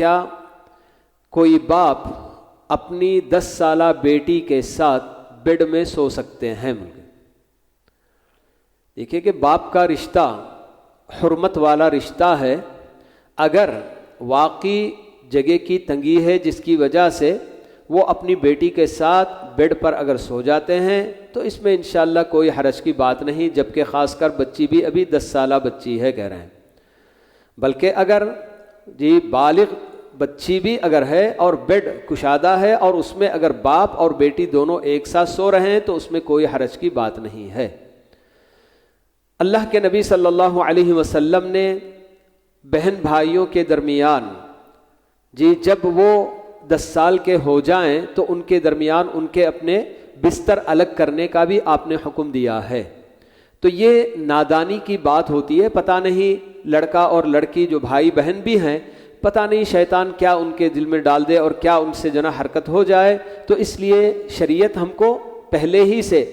کیا کوئی باپ اپنی 10 سالہ بیٹی کے ساتھ بیڈ میں سو سکتے ہیں؟ دیکھیے کہ باپ کا رشتہ حرمت والا رشتہ ہے. اگر واقعی جگہ کی تنگی ہے جس کی وجہ سے وہ اپنی بیٹی کے ساتھ بیڈ پر اگر سو جاتے ہیں تو اس میں انشاءاللہ کوئی حرج کی بات نہیں، جبکہ خاص کر بچی بھی ابھی 10 سالہ بچی ہے کہہ رہے ہیں. بلکہ اگر بالغ بچی بھی اگر ہے اور بیڈ کشادہ ہے اور اس میں اگر باپ اور بیٹی دونوں ایک ساتھ سو رہے ہیں تو اس میں کوئی حرج کی بات نہیں ہے. اللہ کے نبی صلی اللہ علیہ وسلم نے بہن بھائیوں کے درمیان جب وہ 10 سال کے ہو جائیں تو ان کے درمیان ان کے اپنے بستر الگ کرنے کا بھی آپ نے حکم دیا ہے. تو یہ نادانی کی بات ہوتی ہے، پتہ نہیں لڑکا اور لڑکی جو بھائی بہن بھی ہیں، پتہ نہیں شیطان کیا ان کے دل میں ڈال دے اور کیا ان سے حرکت ہو جائے. تو اس لیے شریعت ہم کو پہلے ہی سے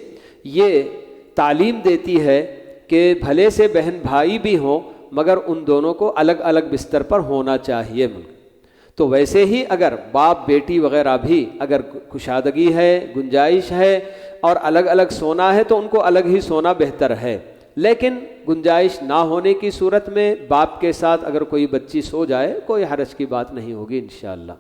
یہ تعلیم دیتی ہے کہ بھلے سے بہن بھائی بھی ہوں مگر ان دونوں کو الگ الگ بستر پر ہونا چاہیے. تو ویسے ہی اگر باپ بیٹی وغیرہ بھی اگر کشادگی ہے، گنجائش ہے اور الگ الگ سونا ہے تو ان کو الگ ہی سونا بہتر ہے. لیکن گنجائش نہ ہونے کی صورت میں باپ کے ساتھ اگر کوئی بچی سو جائے کوئی حرج کی بات نہیں ہوگی انشاءاللہ.